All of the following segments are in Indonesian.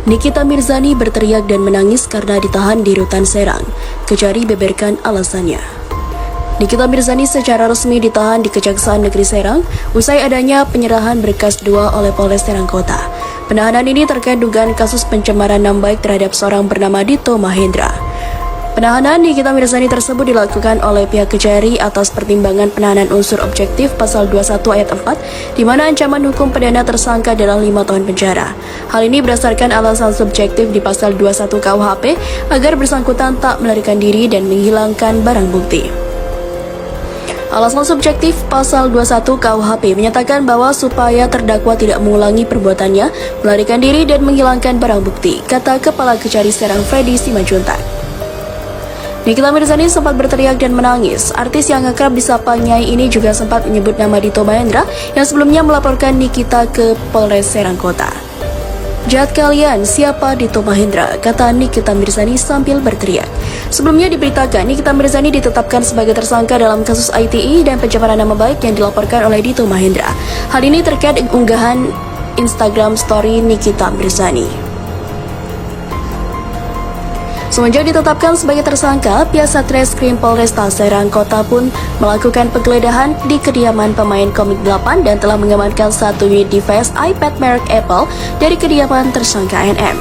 Nikita Mirzani berteriak dan menangis karena ditahan di rutan Serang. Kejari beberkan alasannya. Nikita Mirzani secara resmi ditahan di Kejaksaan Negeri Serang usai adanya penyerahan berkas 2 oleh Polres Serang Kota. Penahanan ini terkait dugaan kasus pencemaran nama baik terhadap seorang bernama Dito Mahendra. Penahanan Nikita Mirzani tersebut dilakukan oleh pihak Kejari atas pertimbangan penahanan unsur objektif pasal 21 ayat 4, di mana ancaman hukum pidana tersangka adalah 5 tahun penjara. Hal ini berdasarkan alasan subjektif di pasal 21 KUHP agar bersangkutan tak melarikan diri dan menghilangkan barang bukti. Alasan subjektif pasal 21 KUHP menyatakan bahwa supaya terdakwa tidak mengulangi perbuatannya, melarikan diri dan menghilangkan barang bukti, kata Kepala Kejari Serang Freddy Simanjuntak. Nikita Mirzani sempat berteriak dan menangis. Artis yang akrab disapa Nyai ini juga sempat menyebut nama Dito Mahendra yang sebelumnya melaporkan Nikita ke Polres Serang Kota. "Jahat kalian, siapa Dito Mahendra?" kata Nikita Mirzani sambil berteriak. Sebelumnya diberitakan Nikita Mirzani ditetapkan sebagai tersangka dalam kasus ITE dan pencemaran nama baik yang dilaporkan oleh Dito Mahendra. Hal ini terkait unggahan Instagram story Nikita Mirzani. Semenjak ditetapkan sebagai tersangka, pihak Satreskrim Polresta Serang Kota pun melakukan penggeledahan di kediaman pemain komik 8 dan telah mengamankan 1 unit device iPad merek Apple dari kediaman tersangka NM.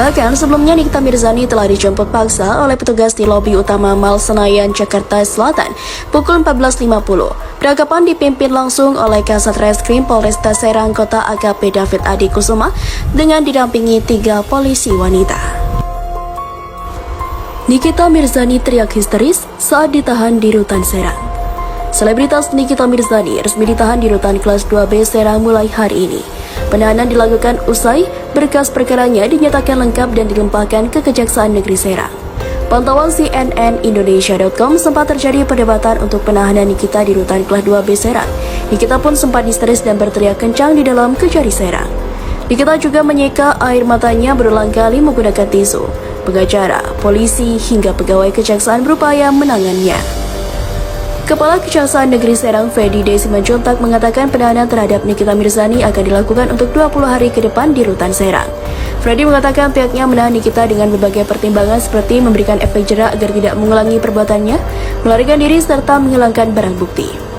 Bahkan sebelumnya Nikita Mirzani telah dijemput paksa oleh petugas di lobi utama Mall Senayan, Jakarta Selatan pukul 14.50. Penangkapan dipimpin langsung oleh Kasat Reskrim Polresta Serang Kota AKP David Adi Kusuma dengan didampingi 3 polisi wanita. Nikita Mirzani teriak histeris saat ditahan di rutan Serang. Selebritas Nikita Mirzani resmi ditahan di rutan kelas 2B Serang mulai hari ini. Penahanan dilakukan usai berkas perkaranya dinyatakan lengkap dan dilimpahkan ke Kejaksaan Negeri Serang. Pantauan CNN Indonesia.com sempat terjadi perdebatan untuk penahanan Nikita di rutan kelas 2B Serang. Nikita pun sempat histeris dan berteriak kencang di dalam Kejari Serang. Nikita juga menyeka air matanya berulang kali menggunakan tisu. Pengacara, polisi, hingga pegawai kejaksaan berupaya menangannya. Kepala Kejaksaan Negeri Serang Freddy Simanjuntak mengatakan penahanan terhadap Nikita Mirzani akan dilakukan untuk 20 hari ke depan di rutan Serang. Freddy mengatakan pihaknya menahan Nikita dengan berbagai pertimbangan seperti memberikan efek jera agar tidak mengulangi perbuatannya, melarikan diri, serta menghilangkan barang bukti.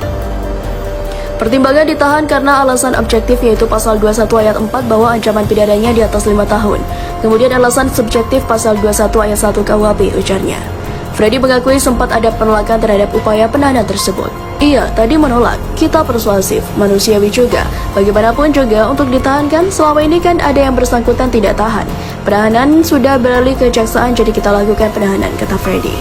Pertimbangan ditahan karena alasan objektif yaitu pasal 21 ayat 4 bahwa ancaman pidananya di atas 5 tahun. Kemudian alasan subjektif pasal 21 ayat 1 KUHP, ujarnya. Freddy mengakui sempat ada penolakan terhadap upaya penahanan tersebut. Ia tadi menolak, kita persuasif, manusiawi juga. Bagaimanapun juga untuk ditahankan, selama ini kan ada yang bersangkutan tidak tahan. Penahanan sudah beralih ke kejaksaan jadi kita lakukan penahanan, kata Freddy.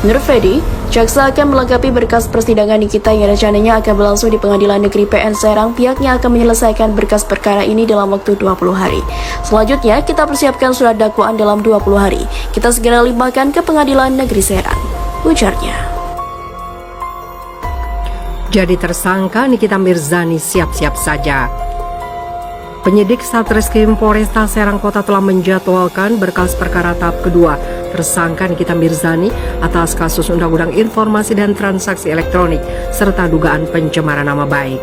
Menurut Freddy, jaksa akan melengkapi berkas persidangan Nikita yang rencananya akan berlangsung di Pengadilan Negeri PN Serang. Pihaknya akan menyelesaikan berkas perkara ini dalam waktu 20 hari. Selanjutnya, kita persiapkan surat dakwaan dalam 20 hari. Kita segera limpahkan ke Pengadilan Negeri Serang, ujarnya. Jadi tersangka Nikita Mirzani siap-siap saja. Penyidik Satreskrim Polresta Serang Kota telah menjadwalkan berkas perkara tahap kedua tersangka Nikita Mirzani atas kasus Undang-Undang Informasi dan Transaksi Elektronik serta dugaan pencemaran nama baik.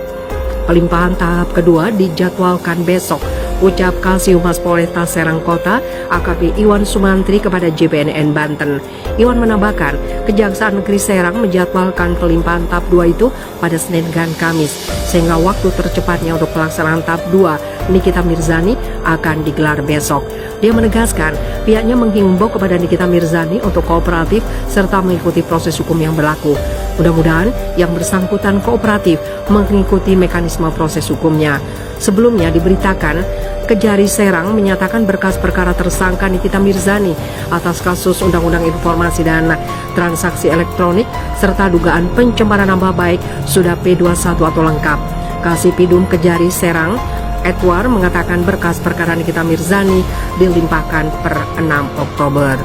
Pelimpahan tahap kedua dijadwalkan besok, ucap Kasih-Humas Polresta Serang Kota AKP Iwan Sumantri kepada JPNN Banten. Iwan menambahkan, Kejaksaan Negeri Serang menjadwalkan pelimpahan tahap 2 itu pada Senin dan Kamis, sehingga waktu tercepatnya untuk pelaksanaan tahap 2 Nikita Mirzani akan digelar besok. Dia menegaskan pihaknya menghimbau kepada Nikita Mirzani untuk kooperatif serta mengikuti proses hukum yang berlaku. Mudah-mudahan yang bersangkutan kooperatif mengikuti mekanisme proses hukumnya. Sebelumnya diberitakan, Kejari Serang menyatakan berkas perkara tersangka Nikita Mirzani atas kasus Undang-Undang Informasi dan Transaksi Elektronik serta dugaan pencemaran nama baik sudah P21 atau lengkap. Kasipidum Kejari Serang Edward mengatakan berkas perkara Nikita Mirzani dilimpahkan per 6 Oktober.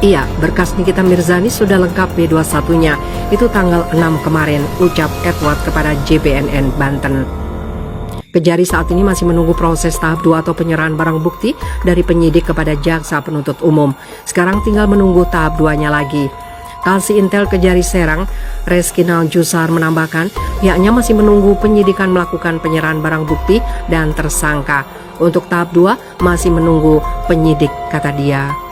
Iya, berkas Nikita Mirzani sudah lengkap B21-nya, itu tanggal 6 kemarin, ucap Edward kepada JPNN Banten. Kejari saat ini masih menunggu proses tahap 2 atau penyerahan barang bukti dari penyidik kepada jaksa penuntut umum. Sekarang tinggal menunggu tahap 2-nya lagi. Kasih Intel Kejari Serang, Reskinal Jusar menambahkan, pihaknya masih menunggu penyidikan melakukan penyerahan barang bukti dan tersangka. Untuk tahap 2 masih menunggu penyidik, kata dia.